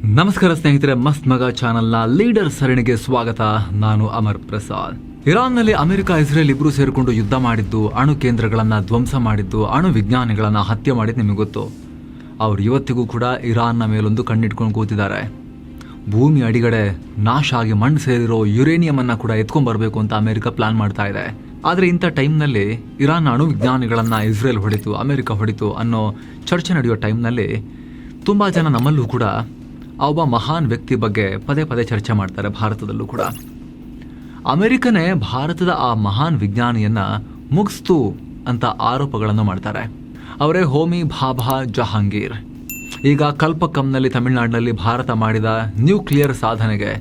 ನಮಸ್ಕಾರ ಸ್ನೇಹಿತರೆ, ಮಸ್ತ್ ಮಗ ಚಾನೆಲ್ನ ಲೀಡರ್ ಸರಣಿಗೆ ಸ್ವಾಗತ. ನಾನು ಅಮರ್ ಪ್ರಸಾದ್. ಇರಾನ್ನಲ್ಲಿ ಅಮೆರಿಕ ಇಸ್ರೇಲ್ ಇಬ್ರು ಸೇರಿಕೊಂಡು ಯುದ್ಧ ಮಾಡಿದ್ದು, ಅಣು ಕೇಂದ್ರಗಳನ್ನ ಧ್ವಂಸ ಮಾಡಿದ್ದು, ಅಣು ವಿಜ್ಞಾನಿಗಳನ್ನ ಹತ್ಯೆ ಮಾಡಿದ್ದು ನಿಮಗೆ ಗೊತ್ತು. ಅವ್ರು ಇವತ್ತಿಗೂ ಕೂಡ ಇರಾನ್ನ ಮೇಲೊಂದು ಕಣ್ಣಿಟ್ಕೊಂಡು ಕೂತಿದ್ದಾರೆ. ಭೂಮಿ ಅಡಿಗಡೆ ನಾಶ ಆಗಿ ಮಣ್ಣು ಸೇರಿರೋ ಯುರೇನಿಯಂ ಅನ್ನ ಕೂಡ ಎತ್ಕೊಂಡ್ಬರ್ಬೇಕು ಅಂತ ಅಮೆರಿಕ ಪ್ಲಾನ್ ಮಾಡ್ತಾ ಇದೆ. ಆದರೆ ಇಂಥ ಟೈಮ್ನಲ್ಲಿ ಇರಾನ್ ಅಣು ವಿಜ್ಞಾನಿಗಳನ್ನ ಇಸ್ರೇಲ್ ಹೊಡಿತು, ಅಮೆರಿಕ ಹೊಡಿತು ಅನ್ನೋ ಚರ್ಚೆ ನಡೆಯೋ ಟೈಮ್ನಲ್ಲಿ ತುಂಬ ಜನ ನಮ್ಮಲ್ಲೂ ಕೂಡ ಒಬ್ಬ ಮಹಾನ್ ವ್ಯಕ್ತಿ ಬಗ್ಗೆ ಪದೇ ಪದೇ ಚರ್ಚೆ ಮಾಡ್ತಾರೆ. ಭಾರತದಲ್ಲೂ ಕೂಡ ಅಮೆರಿಕನೇ ಭಾರತದ ಆ ಮಹಾನ್ ವಿಜ್ಞಾನಿಯನ್ನ ಮುಗಿಸ್ತು ಅಂತ ಆರೋಪಗಳನ್ನು ಮಾಡ್ತಾರೆ. ಅವರೇ ಹೋಮಿ ಭಾಭಾ ಜಹಾಂಗೀರ್. ಈಗ ಕಲ್ಪಕಂನಲ್ಲಿ ತಮಿಳುನಾಡಿನಲ್ಲಿ ಭಾರತ ಮಾಡಿದ ನ್ಯೂಕ್ಲಿಯರ್ ಸಾಧನೆಗೆ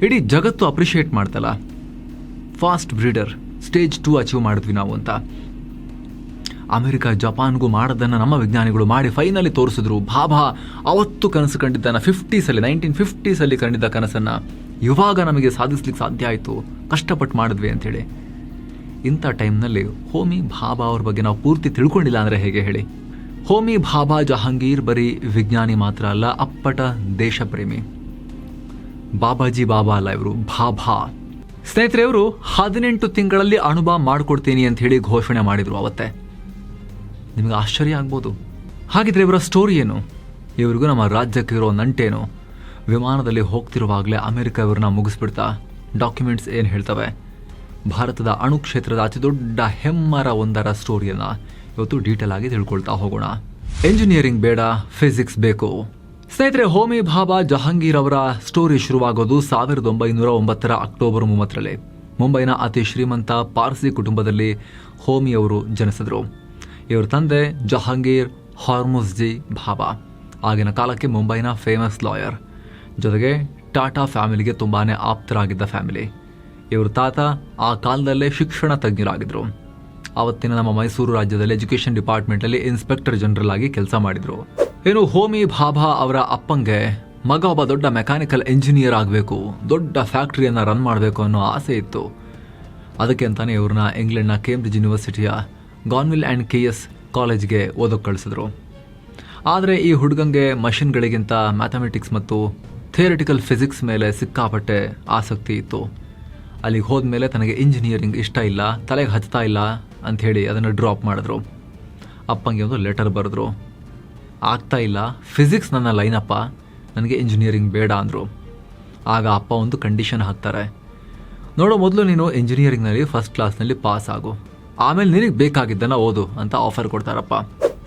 ಇಡೀ ಜಗತ್ತು ಅಪ್ರಿಷಿಯೇಟ್ ಮಾಡ್ತಲ್ಲ. ಫಾಸ್ಟ್ ಬ್ರೀಡರ್, ಸ್ಟೇಜ್ 2 ಅಚೀವ್ ಮಾಡಿದ್ವಿ ನಾವು ಅಂತ. ಅಮೆರಿಕ ಜಪಾನ್ಗೂ ಮಾಡೋದನ್ನು ನಮ್ಮ ವಿಜ್ಞಾನಿಗಳು ಮಾಡಿ ಫೈನಲಿ ತೋರಿಸಿದ್ರು. ಭಾಭಾ ಅವತ್ತು ಕನಸು ಕಂಡಿದ್ದನ್ನು 1950s ಕಂಡಿದ್ದ ಕನಸನ್ನು ಇವಾಗ ನಮಗೆ ಸಾಧಿಸ್ಲಿಕ್ಕೆ ಸಾಧ್ಯ ಆಯಿತು, ಕಷ್ಟಪಟ್ಟು ಮಾಡಿದ್ವಿ ಅಂಥೇಳಿ. ಇಂಥ ಟೈಮ್ನಲ್ಲಿ ಹೋಮಿ ಭಾಭಾ ಅವ್ರ ಬಗ್ಗೆ ನಾವು ಪೂರ್ತಿ ತಿಳ್ಕೊಂಡಿಲ್ಲ ಅಂದರೆ ಹೇಗೆ ಹೇಳಿ? ಹೋಮಿ ಭಾಭಾ ಜಹಾಂಗೀರ್ ಬರೀ ವಿಜ್ಞಾನಿ ಮಾತ್ರ ಅಲ್ಲ, ಅಪ್ಪಟ ದೇಶ ಪ್ರೇಮಿ. ಬಾಬಾಜಿ ಬಾಬಾ ಅಲ್ಲ ಇವರು, ಭಾಭಾ. ಸ್ನೇಹಿತರೆ, ಇವರು 18 ತಿಂಗಳಲ್ಲಿ ಅಣುಬಾಂಬ್ ಮಾಡಿಕೊಡ್ತೀನಿ ಅಂತ ಹೇಳಿ ಘೋಷಣೆ ಮಾಡಿದ್ರು ಅವತ್ತೇ. ನಿಮಗೆ ಆಶ್ಚರ್ಯ ಆಗ್ಬೋದು. ಹಾಗಿದ್ರೆ ಇವರ ಸ್ಟೋರಿ ಏನು? ಇವರಿಗೂ ನಮ್ಮ ರಾಜ್ಯಕ್ಕೆ ಇರೋ ನಂಟೇನು? ವಿಮಾನದಲ್ಲಿ ಹೋಗ್ತಿರುವಾಗಲೇ ಅಮೆರಿಕ ಇವ್ರನ್ನ ಮುಗಿಸ್ಬಿಡ್ತಾ. ಡಾಕ್ಯುಮೆಂಟ್ಸ್ ಏನು ಹೇಳ್ತವೆ? ಭಾರತದ ಅಣು ಕ್ಷೇತ್ರದ ಅತಿ ದೊಡ್ಡ ಹೆಮ್ಮರ ಒಂದರ ಸ್ಟೋರಿಯನ್ನು ಇವತ್ತು ಡೀಟೇಲ್ ಆಗಿ ತಿಳ್ಕೊಳ್ತಾ ಹೋಗೋಣ. ಎಂಜಿನಿಯರಿಂಗ್ ಬೇಡ, ಫಿಸಿಕ್ಸ್ ಬೇಕು. ಸ್ನೇಹಿತರೆ, ಹೋಮಿ ಭಾಭಾ ಜಹಾಂಗೀರ್ ಅವರ ಸ್ಟೋರಿ ಶುರುವಾಗೋದು 1909 ಅಕ್ಟೋಬರ್ 30ರಲ್ಲಿ ಮುಂಬೈನ ಅತಿ ಶ್ರೀಮಂತ ಪಾರ್ಸಿ ಕುಟುಂಬದಲ್ಲಿ ಹೋಮಿ ಅವರು ಜನಿಸಿದ್ರು. ಇವರ ತಂದೆ ಜಹಾಂಗೀರ್ ಹಾರ್ಮುಸ್ಜಿ ಭಾಭಾ ಆಗಿನ ಕಾಲಕ್ಕೆ ಮುಂಬೈನ ಫೇಮಸ್ ಲಾಯರ್, ಜೊತೆಗೆ ಟಾಟಾ ಫ್ಯಾಮಿಲಿಗೆ ತುಂಬಾನೇ ಆಪ್ತರಾಗಿದ್ದ ಫ್ಯಾಮಿಲಿ. ಇವ್ರ ತಾತ ಆ ಕಾಲದಲ್ಲೇ ಶಿಕ್ಷಣ ತಜ್ಞರಾಗಿದ್ದರು. ಆವತ್ತಿನ ನಮ್ಮ ಮೈಸೂರು ರಾಜ್ಯದಲ್ಲಿ ಎಜುಕೇಷನ್ ಡಿಪಾರ್ಟ್ಮೆಂಟಲ್ಲಿ ಇನ್ಸ್ಪೆಕ್ಟರ್ ಜನರಲ್ ಆಗಿ ಕೆಲಸ ಮಾಡಿದ್ರು. ಇನ್ನು ಹೋಮಿ ಭಾಭಾ ಅವರ ಅಪ್ಪಂಗೆ ಮಗ ಒಬ್ಬ ದೊಡ್ಡ ಮೆಕ್ಯಾನಿಕಲ್ ಇಂಜಿನಿಯರ್ ಆಗಬೇಕು, ದೊಡ್ಡ ಫ್ಯಾಕ್ಟ್ರಿಯನ್ನು ರನ್ ಮಾಡಬೇಕು ಅನ್ನೋ ಆಸೆ ಇತ್ತು. ಅದಕ್ಕೆ ಅಂತಾನೆ ಇವ್ರನ್ನ ಇಂಗ್ಲೆಂಡ್ನ ಕೇಂಬ್ರಿಡ್ಜ್ ಯೂನಿವರ್ಸಿಟಿಯ ಗಾನ್ವಿಲ್ ಆ್ಯಂಡ್ KS ಕಾಲೇಜ್ಗೆ ಓದೋಕ್ಕೆ ಕಳಿಸಿದ್ರು. ಆದರೆ ಈ ಹುಡುಗಂಗೆ ಮಷಿನ್ಗಳಿಗಿಂತ ಮ್ಯಾಥಮೆಟಿಕ್ಸ್ ಮತ್ತು ಥಿಯರಿಟಿಕಲ್ ಫಿಸಿಕ್ಸ್ ಮೇಲೆ ಸಿಕ್ಕಾಪಟ್ಟೆ ಆಸಕ್ತಿ ಇತ್ತು. ಅಲ್ಲಿಗೆ ಹೋದ್ಮೇಲೆ ತನಗೆ ಇಂಜಿನಿಯರಿಂಗ್ ಇಷ್ಟ ಇಲ್ಲ, ತಲೆಗೆ ಹಚ್ತಾ ಇಲ್ಲ ಅಂಥೇಳಿ ಅದನ್ನು ಡ್ರಾಪ್ ಮಾಡಿದ್ರು. ಅಪ್ಪಂಗೆ ಒಂದು ಲೆಟರ್ ಬರೆದ್ರು, ಆಗ್ತಾ ಇಲ್ಲ, ಫಿಸಿಕ್ಸ್ ನನ್ನ ಲೈನಪ್ಪ, ನನಗೆ ಇಂಜಿನಿಯರಿಂಗ್ ಬೇಡ ಅಂದರು. ಆಗ ಅಪ್ಪ ಒಂದು ಕಂಡೀಷನ್ ಹಾಕ್ತಾರೆ, ನೋಡೋ ಮೊದಲು ನೀನು ಇಂಜಿನಿಯರಿಂಗ್ನಲ್ಲಿ ಫಸ್ಟ್ ಕ್ಲಾಸ್ನಲ್ಲಿ ಪಾಸ್ ಆಗು, ಆಮೇಲೆ ನಿನಗೆ ಬೇಕಾಗಿದ್ದನ್ನು ಓದು ಅಂತ ಆಫರ್ ಕೊಡ್ತಾರಪ್ಪ.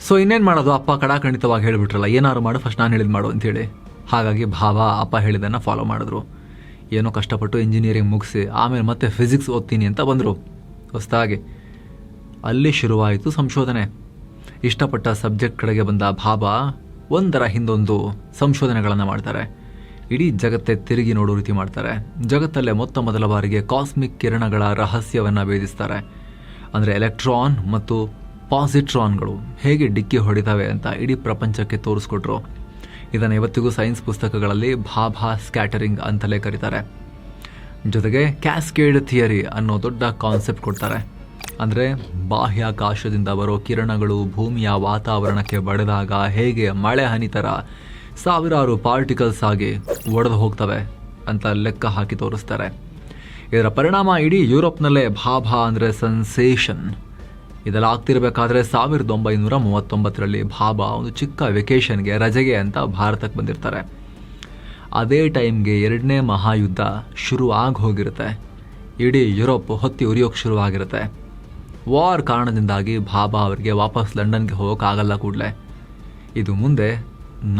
ಸೊ ಇನ್ನೇನು ಮಾಡೋದು? ಅಪ್ಪ ಕಡಾಖಂಡಿತವಾಗಿ ಹೇಳಿಬಿಟ್ರಲ್ಲ, ಏನಾದ್ರು ಮಾಡು, ಫಸ್ಟ್ ನಾನು ಹೇಳಿದ್ ಮಾಡು ಅಂಥೇಳಿ. ಹಾಗಾಗಿ ಭಾಭಾ ಅಪ್ಪ ಹೇಳಿದ್ದನ್ನು ಫಾಲೋ ಮಾಡಿದ್ರು. ಏನೋ ಕಷ್ಟಪಟ್ಟು ಇಂಜಿನಿಯರಿಂಗ್ ಮುಗಿಸಿ ಆಮೇಲೆ ಮತ್ತೆ ಫಿಸಿಕ್ಸ್ ಓದ್ತೀನಿ ಅಂತ ಬಂದರು ಹೊಸದಾಗಿ. ಅಲ್ಲಿ ಶುರುವಾಯಿತು ಸಂಶೋಧನೆ. ಇಷ್ಟಪಟ್ಟ ಸಬ್ಜೆಕ್ಟ್ ಕಡೆಗೆ ಬಂದ ಭಾಭಾ ಒಂದರ ಹಿಂದೊಂದು ಸಂಶೋಧನೆಗಳನ್ನು ಮಾಡ್ತಾರೆ. ಇಡೀ ಜಗತ್ತೇ ತಿರುಗಿ ನೋಡೋ ರೀತಿ ಮಾಡ್ತಾರೆ. ಜಗತ್ತಲ್ಲೇ ಮೊದಲ ಬಾರಿಗೆ ಕಾಸ್ಮಿಕ್ ಕಿರಣಗಳ ರಹಸ್ಯವನ್ನು ಭೇದಿಸ್ತಾರೆ. ಅಂದರೆ ಎಲೆಕ್ಟ್ರಾನ್ ಮತ್ತು ಪಾಸಿಟ್ರಾನ್ಗಳು ಹೇಗೆ ಡಿಕ್ಕಿ ಹೊಡಿತವೆ ಅಂತ ಇಡೀ ಪ್ರಪಂಚಕ್ಕೆ ತೋರಿಸ್ಕೊಟ್ರು. ಇದನ್ನು ಇವತ್ತಿಗೂ ಸೈನ್ಸ್ ಪುಸ್ತಕಗಳಲ್ಲಿ ಭಾಭಾ ಸ್ಕ್ಯಾಟರಿಂಗ್ ಅಂತಲೇ ಕರೀತಾರೆ. ಜೊತೆಗೆ ಕ್ಯಾಸ್ಕೇಡ್ ಥಿಯರಿ ಅನ್ನೋ ದೊಡ್ಡ ಕಾನ್ಸೆಪ್ಟ್ ಕೊಡ್ತಾರೆ. ಅಂದರೆ ಬಾಹ್ಯಾಕಾಶದಿಂದ ಬರೋ ಕಿರಣಗಳು ಭೂಮಿಯ ವಾತಾವರಣಕ್ಕೆ ಬಡಿದಾಗ ಹೇಗೆ ಮಳೆ ಹನಿ ಥರ ಸಾವಿರಾರು ಪಾರ್ಟಿಕಲ್ಸ್ ಆಗಿ ಒಡೆದು ಹೋಗ್ತವೆ ಅಂತ ಲೆಕ್ಕ ಹಾಕಿ ತೋರಿಸ್ತಾರೆ. ಇದರ ಪರಿಣಾಮ ಇಡೀ ಯುರೋಪ್ನಲ್ಲೇ ಭಾಭಾ ಅಂದರೆ ಸೆನ್ಸೇಷನ್. ಇದೆಲ್ಲ ಆಗ್ತಿರ್ಬೇಕಾದ್ರೆ 1939ರಲ್ಲಿ ಭಾಭಾ ಒಂದು ಚಿಕ್ಕ ವೆಕೇಷನ್ಗೆ, ರಜೆಗೆ ಅಂತ ಭಾರತಕ್ಕೆ ಬಂದಿರ್ತಾರೆ. ಅದೇ ಟೈಮ್ಗೆ 2ನೇ ಮಹಾಯುದ್ಧ ಶುರು ಆಗಿ ಹೋಗಿರುತ್ತೆ. ಇಡೀ ಯುರೋಪ್ ಹೊತ್ತಿ ಉರಿಯೋಕ್ಕೆ ಶುರುವಾಗಿರುತ್ತೆ. ವಾರ್ ಕಾರಣದಿಂದಾಗಿ ಭಾಭಾ ಅವರಿಗೆ ವಾಪಸ್ ಲಂಡನ್ಗೆ ಹೋಗೋಕ್ಕಾಗಲ್ಲ ಕೂಡಲೇ. ಇದು ಮುಂದೆ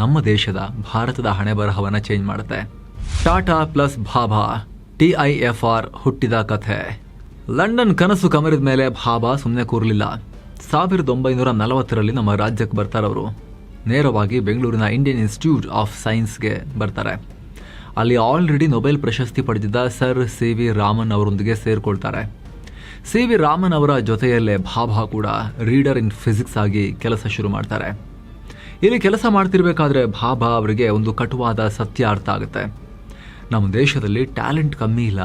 ನಮ್ಮ ದೇಶದ ಭಾರತದ ಹಣೆ ಬರಹವನ್ನು ಚೇಂಜ್ ಮಾಡುತ್ತೆ. ಟಾಟಾ ಪ್ಲಸ್ ಭಾಭಾ, TIFR ಹುಟ್ಟಿದ ಕಥೆ. ಲಂಡನ್ ಕನಸು ಕಮರಿದ ಮೇಲೆ ಭಾಭಾ ಸುಮ್ಮನೆ ಕೂರಲಿಲ್ಲ. 1940ರಲ್ಲಿ ನಮ್ಮ ರಾಜ್ಯಕ್ಕೆ ಬರ್ತಾರವರು. ನೇರವಾಗಿ ಬೆಂಗಳೂರಿನ ಇಂಡಿಯನ್ ಇನ್ಸ್ಟಿಟ್ಯೂಟ್ ಆಫ್ ಸೈನ್ಸ್ಗೆ ಬರ್ತಾರೆ. ಅಲ್ಲಿ ಆಲ್ರೆಡಿ ನೊಬೆಲ್ ಪ್ರಶಸ್ತಿ ಪಡೆದಿದ್ದ ಸರ್ CV ರಾಮನ್ ಅವರೊಂದಿಗೆ ಸೇರಿಕೊಳ್ತಾರೆ. CV ರಾಮನ್ ಅವರ ಜೊತೆಯಲ್ಲೇ ಭಾಭಾ ಕೂಡ ರೀಡರ್ ಇನ್ ಫಿಸಿಕ್ಸ್ ಆಗಿ ಕೆಲಸ ಶುರು ಮಾಡ್ತಾರೆ. ಇಲ್ಲಿ ಕೆಲಸ ಮಾಡ್ತಿರ್ಬೇಕಾದ್ರೆ ಭಾಭಾ ಅವರಿಗೆ ಒಂದು ಕಟುವಾದ ಸತ್ಯ ಅರ್ಥ ಆಗುತ್ತೆ. ನಮ್ಮ ದೇಶದಲ್ಲಿ ಟ್ಯಾಲೆಂಟ್ ಕಮ್ಮಿ ಇಲ್ಲ,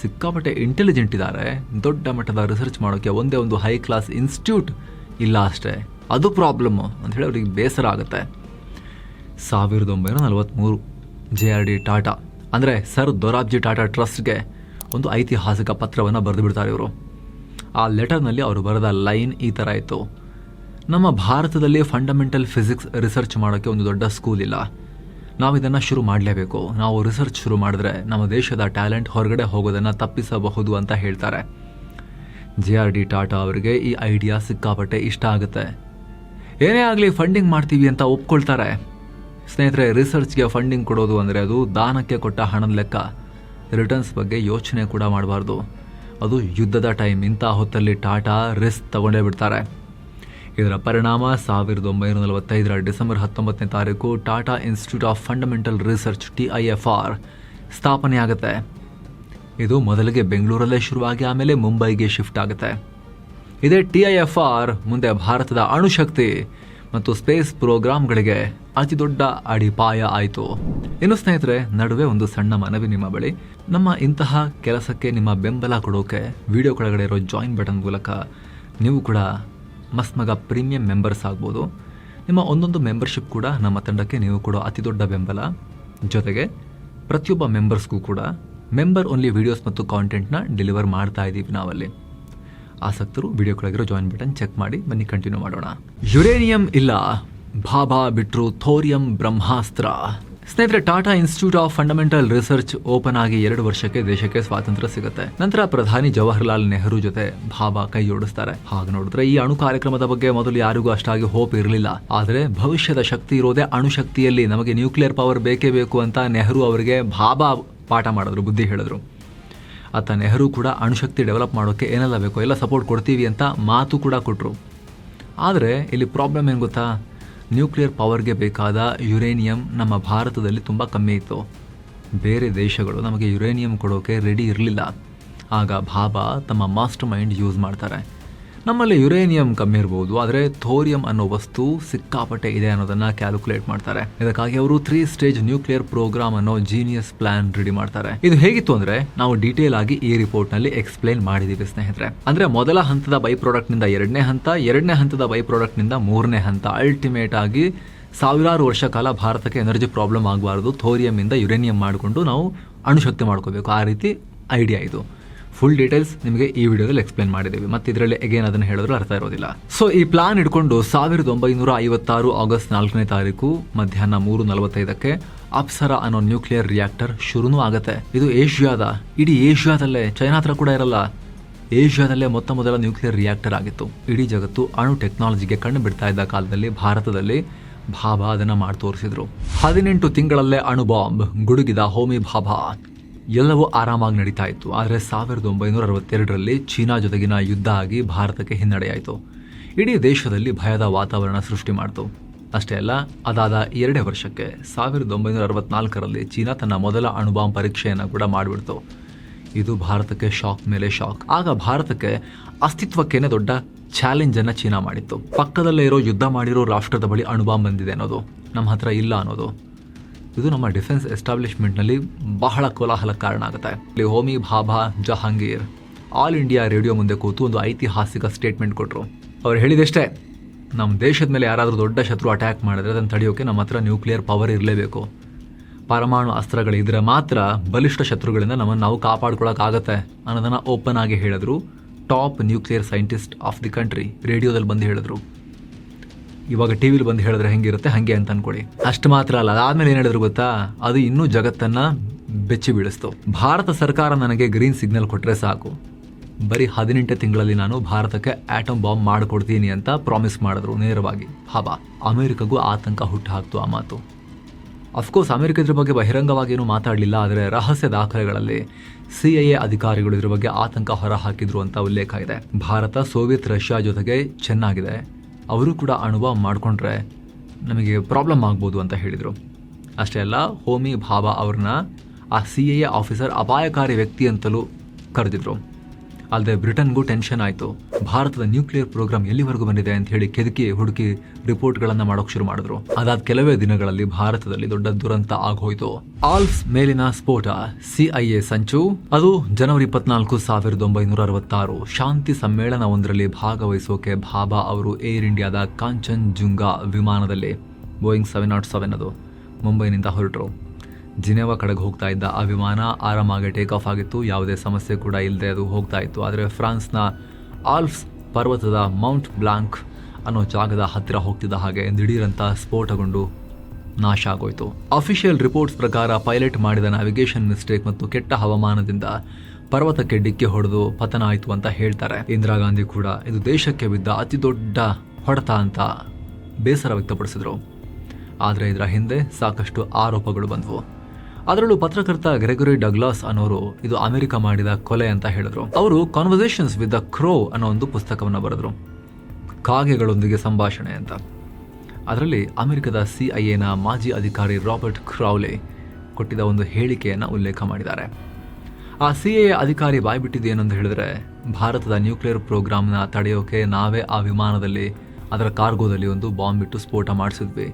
ಸಿಕ್ಕಾಪಟ್ಟೆ ಇಂಟೆಲಿಜೆಂಟ್ ಇದ್ದಾರೆ. ದೊಡ್ಡ ಮಟ್ಟದ ರಿಸರ್ಚ್ ಮಾಡೋಕ್ಕೆ ಒಂದೇ ಒಂದು ಹೈ ಕ್ಲಾಸ್ ಇನ್ಸ್ಟಿಟ್ಯೂಟ್ ಇಲ್ಲ ಅಷ್ಟೇ, ಅದು ಪ್ರಾಬ್ಲಮ್ಮು ಅಂತ ಹೇಳಿ ಅವ್ರಿಗೆ ಬೇಸರ ಆಗುತ್ತೆ. 1943 JRD ಟಾಟಾ ಅಂದರೆ ಸರ್ ದೊರಾಬ್ಜಿ ಟಾಟಾ ಟ್ರಸ್ಟ್ಗೆ ಒಂದು ಐತಿಹಾಸಿಕ ಪತ್ರವನ್ನು ಬರೆದು ಬಿಡ್ತಾರೆ ಇವರು. ಆ ಲೆಟರ್ನಲ್ಲಿ ಅವರು ಬರೆದ ಲೈನ್ ಈ ಥರ ಇತ್ತು: ನಮ್ಮ ಭಾರತದಲ್ಲಿ ಫಂಡಮೆಂಟಲ್ ಫಿಸಿಕ್ಸ್ ರಿಸರ್ಚ್ ಮಾಡೋಕ್ಕೆ ಒಂದು ದೊಡ್ಡ ಸ್ಕೂಲ್ ಇಲ್ಲ. ನಾವು ಇದನ್ನು ಶುರು ಮಾಡಲೇಬೇಕು. ನಾವು ರಿಸರ್ಚ್ ಶುರು ಮಾಡಿದ್ರೆ ನಮ್ಮ ದೇಶದ ಟ್ಯಾಲೆಂಟ್ ಹೊರಗಡೆ ಹೋಗೋದನ್ನು ತಪ್ಪಿಸಬಹುದು ಅಂತ ಹೇಳ್ತಾರೆ. JRD ಟಾಟಾ ಅವರಿಗೆ ಈ ಐಡಿಯಾ ಸಿಕ್ಕಾಪಟ್ಟೆ ಇಷ್ಟ ಆಗುತ್ತೆ. ಏನೇ ಆಗಲಿ ಫಂಡಿಂಗ್ ಮಾಡ್ತೀವಿ ಅಂತ ಒಪ್ಕೊಳ್ತಾರೆ. ಸ್ನೇಹಿತರೆ, ರಿಸರ್ಚ್ಗೆ ಫಂಡಿಂಗ್ ಕೊಡೋದು ಅಂದರೆ ಅದು ದಾನಕ್ಕೆ ಕೊಟ್ಟ ಹಣದ ಲೆಕ್ಕ. ರಿಟರ್ನ್ಸ್ ಬಗ್ಗೆ ಯೋಚನೆ ಕೂಡ ಮಾಡಬಾರ್ದು. ಅದು ಯುದ್ಧದ ಟೈಮ್. ಇಂಥ ಹೊತ್ತಲ್ಲಿ ಟಾಟಾ ರಿಸ್ಕ್ ತಗೊಂಡೇ ಬಿಡ್ತಾರೆ. ಇದರ ಪರಿಣಾಮ 1945 December 19 Tata institute of fundamental research TIFR ಸ್ಥಾಪನೆಯಾಗುತ್ತೆ. ಇದು ಮೊದಲಿಗೆ ಬೆಂಗಳೂರಲ್ಲೇ ಶುರುವಾಗಿ ಆಮೇಲೆ ಮುಂಬೈಗೆ ಶಿಫ್ಟ್ ಆಗುತ್ತೆ. ಇದೇ TIFR ಮುಂದೆ ಭಾರತದ ಅಣುಶಕ್ತಿ ಮತ್ತು ಸ್ಪೇಸ್ ಪ್ರೋಗ್ರಾಂಗಳಿಗೆ ಅತಿ ದೊಡ್ಡ ಅಡಿಪಾಯ ಆಯಿತು. ಇನ್ನು ಸ್ನೇಹಿತರೆ, ನಡುವೆ ಒಂದು ಸಣ್ಣ ಮನವಿ ನಿಮ್ಮ ಬಳಿ. ನಮ್ಮ ಇಂತಹ ಕೆಲಸಕ್ಕೆ ನಿಮ್ಮ ಬೆಂಬಲ ಕೊಡೋಕೆ ವಿಡಿಯೋ ಕೆಳಗಡೆ ಇರೋ ಜಾಯಿನ್ ಬಟನ್ ಮೂಲಕ ನೀವು ಕೂಡ ಮಸ್ಮಗ ಪ್ರೀಮಿಯಂ ಮೆಂಬರ್ಸ್ ಆಗ್ಬೋದು. ನಿಮ್ಮ ಒಂದೊಂದು ಮೆಂಬರ್ಶಿಪ್ ಕೂಡ ನಮ್ಮ ತಂಡಕ್ಕೆ ನೀವು ಕೂಡ ಅತಿ ದೊಡ್ಡ ಬೆಂಬಲ. ಜೊತೆಗೆ ಪ್ರತಿಯೊಬ್ಬ ಮೆಂಬರ್ಸ್ಗೂ ಕೂಡ ಮೆಂಬರ್ ಓನ್ಲಿ ವಿಡಿಯೋಸ್ ಮತ್ತು ಕಾಂಟೆಂಟ್ನ ಡೆಲಿವರ್ ಮಾಡ್ತಾ ಇದ್ದೀವಿ ನಾವಲ್ಲಿ. ಆಸಕ್ತರು ವಿಡಿಯೋ ಕೆಳಗಿರೋ ಜಾಯಿನ್ ಬಟನ್ ಚೆಕ್ ಮಾಡಿ ಬನ್ನಿ, ಕಂಟಿನ್ಯೂ ಮಾಡೋಣ. ಯುರೇನಿಯಂ ಇಲ್ಲ, ಭಾಭಾ ಬಿಟ್ರು ಥೋರಿಯಂ ಬ್ರಹ್ಮಾಸ್ತ್ರ. ಸ್ನೇಹಿತರೆ, Tata institute of fundamental research open ಆಗಿ 2 ವರ್ಷಕ್ಕೆ ದೇಶಕ್ಕೆ ಸ್ವಾತಂತ್ರ್ಯ ಸಿಗುತ್ತೆ. ನಂತರ ಪ್ರಧಾನಿ ಜವಾಹರ್ಲಾಲ್ ನೆಹರು ಜೊತೆ ಭಾಭಾ ಕೈ ಜೋಡಿಸ್ತಾರೆ. ಹಾಗೆ ನೋಡಿದ್ರೆ ಈ ಅಣು ಕಾರ್ಯಕ್ರಮದ ಬಗ್ಗೆ ಮೊದಲು ಯಾರಿಗೂ ಅಷ್ಟಾಗಿ ಹೋಪ್ ಇರಲಿಲ್ಲ. ಆದರೆ ಭವಿಷ್ಯದ ಶಕ್ತಿ ಇರೋದೇ ಅಣುಶಕ್ತಿಯಲ್ಲಿ, ನಮಗೆ ನ್ಯೂಕ್ಲಿಯರ್ ಪವರ್ ಬೇಕೇ ಬೇಕು ಅಂತ ನೆಹರು ಅವರಿಗೆ ಭಾಭಾ ಪಾಠ ಮಾಡಿದ್ರು, ಬುದ್ಧಿ ಹೇಳಿದ್ರು. ಆತ ನೆಹರು ಕೂಡ ಅಣುಶಕ್ತಿ ಡೆವಲಪ್ ಮಾಡೋಕ್ಕೆ ಏನೆಲ್ಲ ಬೇಕೋ ಎಲ್ಲ ಸಪೋರ್ಟ್ ಕೊಡ್ತೀವಿ ಅಂತ ಮಾತು ಕೂಡ ಕೊಟ್ಟರು. ಆದರೆ ಇಲ್ಲಿ ಪ್ರಾಬ್ಲಮ್ ಏನು ಗೊತ್ತಾ? ನ್ಯೂಕ್ಲಿಯರ್ ಪವರ್ಗೆ ಬೇಕಾದ ಯುರೇನಿಯಂ ನಮ್ಮ ಭಾರತದಲ್ಲಿ ತುಂಬ ಕಮ್ಮಿ ಇತ್ತು. ಬೇರೆ ದೇಶಗಳು ನಮಗೆ ಯುರೇನಿಯಂ ಕೊಡೋಕೆ ರೆಡಿ ಇರಲಿಲ್ಲ. ಆಗ ಭಾಭಾ ತಮ್ಮ ಮಾಸ್ಟರ್ ಮೈಂಡ್ ಯೂಸ್ ಮಾಡ್ತಾರೆ. ನಮ್ಮಲ್ಲಿ ಯುರೇನಿಯಂ ಕಮ್ಮಿ ಇರ್ಬೋದು, ಆದರೆ ಥೋರಿಯಂ ಅನ್ನೋ ವಸ್ತು ಸಿಕ್ಕಾಪಟ್ಟೆ ಇದೆ ಅನ್ನೋದನ್ನು ಕ್ಯಾಲ್ಕುಲೇಟ್ ಮಾಡ್ತಾರೆ. ಇದಕ್ಕಾಗಿ ಅವರು 3 ಸ್ಟೇಜ್ ನ್ಯೂಕ್ಲಿಯರ್ ಪ್ರೋಗ್ರಾಮ್ ಅನ್ನೋ ಜೀನಿಯಸ್ ಪ್ಲಾನ್ ರೆಡಿ ಮಾಡ್ತಾರೆ. ಇದು ಹೇಗಿತ್ತು ಅಂದ್ರೆ ನಾವು ಡೀಟೇಲ್ ಆಗಿ ಈ ರಿಪೋರ್ಟ್ ನಲ್ಲಿ ಎಕ್ಸ್ಪ್ಲೈನ್ ಮಾಡಿದೀವಿ ಸ್ನೇಹಿತರೆ. ಅಂದ್ರೆ ಮೊದಲ ಹಂತದ ಬೈ ಪ್ರಾಡಕ್ಟ್ ನಿಂದ 2ನೇ ಹಂತ, 2ನೇ ಹಂತದ ಬೈ ಪ್ರಾಡಕ್ಟ್ ನಿಂದ 3ನೇ ಹಂತ. ಅಲ್ಟಿಮೇಟ್ ಆಗಿ ಸಾವಿರಾರು ವರ್ಷ ಕಾಲ ಭಾರತಕ್ಕೆ ಎನರ್ಜಿ ಪ್ರಾಬ್ಲಮ್ ಆಗಬಾರ್ದು. ಥೋರಿಯಂ ಇಂದ ಯುರೇನಿಯಂ ಮಾಡಿಕೊಂಡು ನಾವು ಅಣುಶಕ್ತಿ ಮಾಡ್ಕೋಬೇಕು. ಆ ರೀತಿ ಐಡಿಯಾ ಇದು. ಫುಲ್ ಡೀಟೇಲ್ಸ್ ನಿಮಗೆ ಈ ವಿಡಿಯೋದಲ್ಲಿ ಎಕ್ಸ್ಪ್ಲೇನ್ ಮಾಡಿದ್ದೀವಿ. ಮತ್ತೆ ಇದರಲ್ಲಿ ಅಗೇನ್ ಅದನ್ನು ಹೇಳಿದ್ರು ಅರ್ಥ ಇರೋದಿಲ್ಲ. ಸೊ ಈ ಪ್ಲಾನ್ ಇಟ್ಕೊಂಡು 1956 ಆಗಸ್ಟ್ 4 ಮಧ್ಯಾಹ್ನ 3:45 ಅಪ್ಸರಾ ಅನ್ನೋ ನ್ಯೂಕ್ಲಿಯರ್ ರಿಯಾಕ್ಟರ್ ಶುರುನೂ ಆಗುತ್ತೆ. ಇದು ಇಡೀ ಏಷ್ಯಾದಲ್ಲೇ, ಚೈನಾ ಹತ್ರ ಕೂಡ ಇರಲ್ಲ, ಏಷ್ಯಾದಲ್ಲೇ ಮೊದಲ ನ್ಯೂಕ್ಲಿಯರ್ ರಿಯಾಕ್ಟರ್ ಆಗಿತ್ತು. ಇಡೀ ಜಗತ್ತು ಅಣು ಟೆಕ್ನಾಲಜಿಗೆ ಕಣ್ಣು ಬಿಡ್ತಾ ಇದ್ದ ಕಾಲದಲ್ಲಿ ಭಾರತದಲ್ಲಿ ಭಾಭಾ ಅದನ್ನು ಮಾಡಿ ತೋರಿಸಿದ್ರು. 18 ತಿಂಗಳಲ್ಲೇ ಅಣು ಬಾಂಬ್ ಗುಡುಗಿದ ಹೋಮಿ ಭಾಭಾ. ಎಲ್ಲವೂ ಆರಾಮಾಗಿ ನಡೀತಾ ಇತ್ತು. ಆದರೆ 1962 ಚೀನಾ ಜೊತೆಗಿನ ಯುದ್ಧ ಆಗಿ ಭಾರತಕ್ಕೆ ಹಿನ್ನಡೆಯಾಯಿತು. ಇಡೀ ದೇಶದಲ್ಲಿ ಭಯದ ವಾತಾವರಣ ಸೃಷ್ಟಿ ಮಾಡಿತು. ಅಷ್ಟೇ ಅಲ್ಲ, ಅದಾದ 2 ವರ್ಷಕ್ಕೆ 1964 ಚೀನಾ ತನ್ನ ಮೊದಲ ಅಣುಬಾಂಬ್ ಪರೀಕ್ಷೆಯನ್ನು ಕೂಡ ಮಾಡಿಬಿಡ್ತು. ಇದು ಭಾರತಕ್ಕೆ ಶಾಕ್ ಮೇಲೆ ಶಾಕ್. ಆಗ ಭಾರತಕ್ಕೆ ಅಸ್ತಿತ್ವಕ್ಕೇನೆ ದೊಡ್ಡ ಚಾಲೆಂಜ್ ಅನ್ನು ಚೀನಾ ಮಾಡಿತ್ತು. ಪಕ್ಕದಲ್ಲೇ ಇರೋ ಯುದ್ಧ ಮಾಡಿರೋ ರಾಷ್ಟ್ರದ ಬಳಿ ಅಣುಬಾಂಬ್ ಬಂದಿದೆ ಅನ್ನೋದು, ನಮ್ಮ ಹತ್ರ ಇಲ್ಲ ಅನ್ನೋದು. ಇದು ನಮ್ಮ ಡಿಫೆನ್ಸ್ ಎಸ್ಟಾಬ್ಲಿಷ್ಮೆಂಟ್ನಲ್ಲಿ ಬಹಳ ಕೋಲಾಹಲಕ್ಕೆ ಕಾರಣ ಆಗುತ್ತೆ. ಇಲ್ಲಿ Homi Bhabha Jahangir all India radio ಮುಂದೆ ಕೂತು ಒಂದು ಐತಿಹಾಸಿಕ ಸ್ಟೇಟ್ಮೆಂಟ್ ಕೊಟ್ಟರು. ಅವ್ರು ಹೇಳಿದಷ್ಟೇ, ನಮ್ಮ ದೇಶದ ಮೇಲೆ ಯಾರಾದರೂ ದೊಡ್ಡ ಶತ್ರು ಅಟ್ಯಾಕ್ ಮಾಡಿದ್ರೆ ಅದನ್ನು ತಡೆಯೋಕೆ ನಮ್ಮ ಹತ್ರ ನ್ಯೂಕ್ಲಿಯರ್ ಪವರ್ ಇರಲೇಬೇಕು. ಪರಮಾಣು ಅಸ್ತ್ರಗಳಿದ್ರೆ ಮಾತ್ರ ಬಲಿಷ್ಠ ಶತ್ರುಗಳಿಂದ ನಮ್ಮನ್ನು ನಾವು ಕಾಪಾಡ್ಕೊಳ್ಳೋಕ್ಕಾಗತ್ತೆ ಅನ್ನೋದನ್ನು ಓಪನ್ ಆಗಿ ಹೇಳಿದ್ರು. Top nuclear scientist of the country ರೇಡಿಯೋದಲ್ಲಿ ಬಂದು ಹೇಳಿದ್ರು. ಇವಾಗ ಟಿವಿಲಿ ಬಂದು ಹೇಳಿದ್ರೆ ಹೆಂಗಿರುತ್ತೆ ಹಾಗೆ ಅಂತ ಅನ್ಕೊಳ್ಳಿ. ಅಷ್ಟು ಮಾತ್ರ ಅಲ್ಲ, ಅದಾದ್ಮೇಲೆ ಏನು ಹೇಳಿದ್ರು ಗೊತ್ತಾ? ಅದು ಇನ್ನೂ ಜಗತ್ತನ್ನ ಬೆಚ್ಚಿ ಬೀಳಿಸ್ತು. ಭಾರತ ಸರ್ಕಾರ ನನಗೆ ಗ್ರೀನ್ ಸಿಗ್ನಲ್ ಕೊಟ್ಟರೆ ಸಾಕು, ಬರೀ 18 ತಿಂಗಳಲ್ಲಿ ನಾನು ಭಾರತಕ್ಕೆ ಆಟಮ್ ಬಾಂಬ್ ಮಾಡಿಕೊಡ್ತೀನಿ ಅಂತ ಪ್ರಾಮಿಸ್ ಮಾಡಿದ್ರು ನೇರವಾಗಿ ಭಾಭಾ. ಅಮೆರಿಕಗೂ ಆತಂಕ ಹುಟ್ಟು ಹಾಕ್ತು ಆ ಮಾತು. ಅಫ್ಕೋರ್ಸ್ ಅಮೆರಿಕ ಇದ್ರ ಬಗ್ಗೆ ಬಹಿರಂಗವಾಗಿ ಏನೂ ಮಾತಾಡಲಿಲ್ಲ, ಆದರೆ ರಹಸ್ಯ ದಾಖಲೆಗಳಲ್ಲಿ CIA ಅಧಿಕಾರಿಗಳು ಇದ್ರ ಬಗ್ಗೆ ಆತಂಕ ಹೊರ ಹಾಕಿದ್ರು ಅಂತ ಉಲ್ಲೇಖ ಇದೆ. ಭಾರತ ಸೋವಿಯತ್ ರಷ್ಯಾ ಜೊತೆಗೆ ಚೆನ್ನಾಗಿದೆ, ಅವರು ಕೂಡ ಅಣುಬಾಂಬ್ ಮಾಡಿಕೊಂಡ್ರೆ ನಮಗೆ ಪ್ರಾಬ್ಲಮ್ ಆಗ್ಬೋದು ಅಂತ ಹೇಳಿದರು. ಅಷ್ಟೇ ಅಲ್ಲ, ಹೋಮಿ ಭಾಭಾ ಅವ್ರನ್ನ ಆ CIA ಆಫೀಸರ್ ಅಪಾಯಕಾರಿ ವ್ಯಕ್ತಿ ಅಂತಲೂ ಕರೆದಿದ್ರು. ಅಲ್ಲದೆ ಬ್ರಿಟನ್ಗೂ ಟೆನ್ಷನ್ ಆಯಿತು. ಭಾರತದ ನ್ಯೂಕ್ಲಿಯರ್ ಪ್ರೋಗ್ರಾಮ್ ಎಲ್ಲಿವರೆಗೂ ಬಂದಿದೆ ಅಂತ ಹೇಳಿ ಕೆದಕಿ ಹುಡುಕಿ ರಿಪೋರ್ಟ್ಗಳನ್ನು ಮಾಡೋಕೆ ಶುರು ಮಾಡಿದ್ರು. ಅದಾದ ಕೆಲವೇ ದಿನಗಳಲ್ಲಿ ಭಾರತದಲ್ಲಿ ದೊಡ್ಡ ದುರಂತ ಆಗೋಯ್ತು. ಆಲ್ಪ್ಸ್ ಮೇಲಿನ ಸ್ಫೋಟ, CIA ಸಂಚು. ಅದು ಜನವರಿ 24, 1966 ಶಾಂತಿ ಸಮ್ಮೇಳನವೊಂದರಲ್ಲಿ ಭಾಗವಹಿಸೋಕೆ ಭಾಭಾ ಅವರು ಏರ್ ಇಂಡಿಯಾದ ಕಾಂಚನ್ ಜುಂಗಾ ವಿಮಾನದಲ್ಲಿ ಬೋಯಿಂಗ್ 707 ಅದು ಮುಂಬೈನಿಂದ ಹೊರಟರು. ಜಿನೆವಾ ಕಡೆಗೆ ಹೋಗ್ತಾ ಇದ್ದ ಆ ವಿಮಾನ ಆರಾಮಾಗಿ ಟೇಕ್ ಆಫ್ ಆಗಿತ್ತು, ಯಾವುದೇ ಸಮಸ್ಯೆ ಕೂಡ ಇಲ್ಲದೆ ಅದು ಹೋಗ್ತಾ ಇತ್ತು. ಆದರೆ ಫ್ರಾನ್ಸ್ನ ಆಲ್ಪ್ಸ್ ಪರ್ವತದ ಮೌಂಟ್ ಬ್ಲಾಂಕ್ ಅನ್ನೋ ಜಾಗದ ಹತ್ತಿರ ಹೋಗ್ತಿದ್ದ ಹಾಗೆ ದಿಢೀರಂತ ಸ್ಫೋಟಗೊಂಡು ನಾಶ ಆಗೋಯ್ತು. ಅಫಿಷಿಯಲ್ ರಿಪೋರ್ಟ್ಸ್ ಪ್ರಕಾರ ಪೈಲಟ್ ಮಾಡಿದ ನ್ಯಾವಿಗೇಷನ್ ಮಿಸ್ಟೇಕ್ ಮತ್ತು ಕೆಟ್ಟ ಹವಾಮಾನದಿಂದ ಪರ್ವತಕ್ಕೆ ಡಿಕ್ಕಿ ಹೊಡೆದು ಪತನ ಆಯಿತು ಅಂತ ಹೇಳ್ತಾರೆ. ಇಂದಿರಾ ಗಾಂಧಿ ಕೂಡ ಇದು ದೇಶಕ್ಕೆ ಬಿದ್ದ ಅತಿ ದೊಡ್ಡ ಹೊಡೆತ ಅಂತ ಬೇಸರ ವ್ಯಕ್ತಪಡಿಸಿದ್ರು. ಆದರೆ ಇದರ ಹಿಂದೆ ಸಾಕಷ್ಟು ಆರೋಪಗಳು ಬಂದವು. ಅದರಲ್ಲೂ ಪತ್ರಕರ್ತ ಗ್ರೆಗೋರಿ ಡಗ್ಲಾಸ್ ಅನ್ನೋರು ಇದು ಅಮೆರಿಕ ಮಾಡಿದ ಕೊಲೆ ಅಂತ ಹೇಳಿದ್ರು. ಅವರು ಕಾನ್ವರ್ಸೇಷನ್ಸ್ ವಿತ್ ದ ಕ್ರೋ ಅನ್ನೋ ಒಂದು ಪುಸ್ತಕವನ್ನು ಬರೆದ್ರು, ಕಾಗೆಗಳೊಂದಿಗೆ ಸಂಭಾಷಣೆ ಅಂತ. ಅದರಲ್ಲಿ ಅಮೆರಿಕದ CIA ಮಾಜಿ ಅಧಿಕಾರಿ ರಾಬರ್ಟ್ ಕ್ರೌಲೆ ಕೊಟ್ಟಿದ್ದ ಒಂದು ಹೇಳಿಕೆಯನ್ನು ಉಲ್ಲೇಖ ಮಾಡಿದ್ದಾರೆ. ಆ CIA ಅಧಿಕಾರಿ ಬಾಯ್ಬಿಟ್ಟಿದ್ದೇನೆಂದು ಹೇಳಿದ್ರೆ, ಭಾರತದ ನ್ಯೂಕ್ಲಿಯರ್ ಪ್ರೋಗ್ರಾಮ್ನ ತಡೆಯೋಕೆ ನಾವೇ ಆ ವಿಮಾನದಲ್ಲಿ ಅದರ ಕಾರ್ಗೋದಲ್ಲಿ ಒಂದು ಬಾಂಬ್ ಬಿಟ್ಟು ಸ್ಫೋಟ ಮಾಡಿಸಿದ್ವಿ.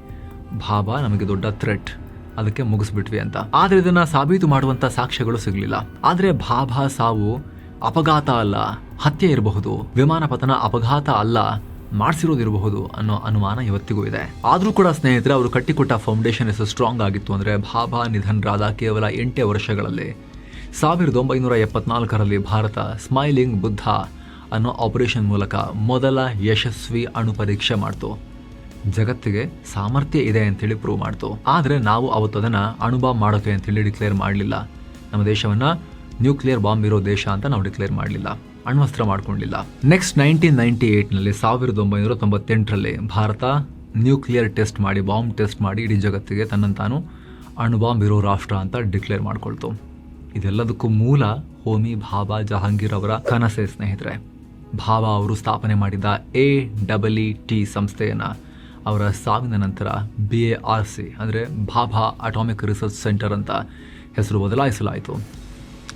ಭಾಬಾ ನಮಗೆ ದೊಡ್ಡ ಥ್ರೆಟ್, ಅದಕ್ಕೆ ಮುಗಿಸ್ಬಿಟ್ವಿ ಅಂತ. ಆದರೆ ಇದನ್ನ ಸಾಬೀತು ಮಾಡುವಂತ ಸಾಕ್ಷ್ಯಗಳು ಸಿಗಲಿಲ್ಲ. ಆದರೆ ಭಾಬಾ ಸಾವು ಅಪಘಾತ ಅಲ್ಲ, ಹತ್ಯೆ ಇರಬಹುದು, ವಿಮಾನ ಪತನ ಅಪಘಾತ ಅಲ್ಲ, ಮಾಡಿಸಿರೋದಿರಬಹುದು ಅನ್ನೋ ಅನುಮಾನ ಇವತ್ತಿಗೂ ಇದೆ. ಆದರೂ ಕೂಡ ಸ್ನೇಹಿತರೆ, ಅವರು ಕಟ್ಟಿಕೊಟ್ಟ ಫೌಂಡೇಶನ್ ಎಷ್ಟು ಸ್ಟ್ರಾಂಗ್ ಆಗಿತ್ತು ಅಂದರೆ, ಭಾಬಾ ನಿಧನರಾದ ಕೇವಲ 8 ವರ್ಷಗಳಲ್ಲಿ 1974ರಲ್ಲಿ ಭಾರತ ಸ್ಮೈಲಿಂಗ್ ಬುದ್ಧ ಅನ್ನೋ ಆಪರೇಷನ್ ಮೂಲಕ ಮೊದಲ ಯಶಸ್ವಿ ಅಣು ಪರೀಕ್ಷೆ ಮಾಡ್ತು. ಜಗತ್ತಿಗೆ ಸಾಮರ್ಥ್ಯ ಇದೆ ಅಂತೇಳಿ ಪ್ರೂವ್ ಮಾಡ್ತು. ಆದರೆ ನಾವು ಅವತ್ತು ಅದನ್ನು ಅಣುಬಾಂಬ್ ಮಾಡೋಕೆ ಅಂತೇಳಿ ಡಿಕ್ಲೇರ್ ಮಾಡಲಿಲ್ಲ. ನಮ್ಮ ದೇಶವನ್ನು ನ್ಯೂಕ್ಲಿಯರ್ ಬಾಂಬ್ ಇರೋ ದೇಶ ಅಂತ ನಾವು ಡಿಕ್ಲೇರ್ ಮಾಡಲಿಲ್ಲ, ಅಣ್ವಸ್ತ್ರ ಮಾಡ್ಕೊಂಡಿಲ್ಲ. ನೆಕ್ಸ್ಟ್ 1998ನಲ್ಲಿ 1998ರಲ್ಲಿ ಭಾರತ ನ್ಯೂಕ್ಲಿಯರ್ ಟೆಸ್ಟ್ ಮಾಡಿ, ಬಾಂಬ್ ಟೆಸ್ಟ್ ಮಾಡಿ ಇಡೀ ಜಗತ್ತಿಗೆ ತನ್ನಂತಾನು ಅಣುಬಾಂಬ್ ಇರೋ ರಾಷ್ಟ್ರ ಅಂತ ಡಿಕ್ಲೇರ್ ಮಾಡ್ಕೊಳ್ತು. ಇದೆಲ್ಲದಕ್ಕೂ ಮೂಲ ಹೋಮಿ ಭಾಬಾ ಜಹಾಂಗೀರ್ ಅವರ ಕನಸೆ ಸ್ನೇಹಿತರೆ. ಭಾಬಾ ಅವರು ಸ್ಥಾಪನೆ ಮಾಡಿದ AEET ಸಂಸ್ಥೆಯನ್ನು ಅವರ ಸಾವಿನ ನಂತರ BARC ಅಂದರೆ ಭಾಬಾ ಅಟಾಮಿಕ್ ರಿಸರ್ಚ್ ಸೆಂಟರ್ ಅಂತ ಹೆಸರು ಬದಲಾಯಿಸಲಾಯಿತು.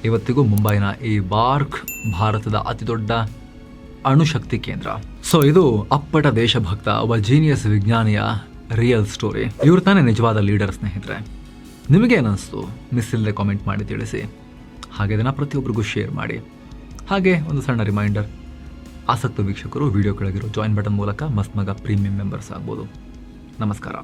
ಇವತ್ತಿಗೂ ಮುಂಬೈನ ಈ ಬಾರ್ಕ್ ಭಾರತದ ಅತಿದೊಡ್ಡ ಅಣುಶಕ್ತಿ ಕೇಂದ್ರ. ಸೊ ಇದು ಅಪ್ಪಟ ದೇಶಭಕ್ತ, ಒಬ್ಬ ಜೀನಿಯಸ್ ವಿಜ್ಞಾನಿಯ ರಿಯಲ್ ಸ್ಟೋರಿ. ಇವ್ರು ತಾನೇ ನಿಜವಾದ ಲೀಡರ್ ಸ್ನೇಹಿತರೆ. ನಿಮಗೆ ಏನಿಸ್ತು? ಮಿಸ್ ಇಲ್ಲದೆ ಕಾಮೆಂಟ್ ಮಾಡಿ ತಿಳಿಸಿ. ಹಾಗೆ ಇದನ್ನು ಪ್ರತಿಯೊಬ್ಬರಿಗೂ ಶೇರ್ ಮಾಡಿ. ಹಾಗೆ ಒಂದು ಸಣ್ಣ ರಿಮೈಂಡರ್, ಆಸಕ್ತ ವೀಕ್ಷಕರು ವಿಡಿಯೋ ಕೆಳಗಿರೋ ಜಾಯಿನ್ ಬಟನ್ ಮೂಲಕ ಮಸ್ತ್ ಮಗ ಪ್ರೀಮಿಯಂ ಮೆಂಬರ್ಸ್ ಆಗ್ಬೋದು. ನಮಸ್ಕಾರ.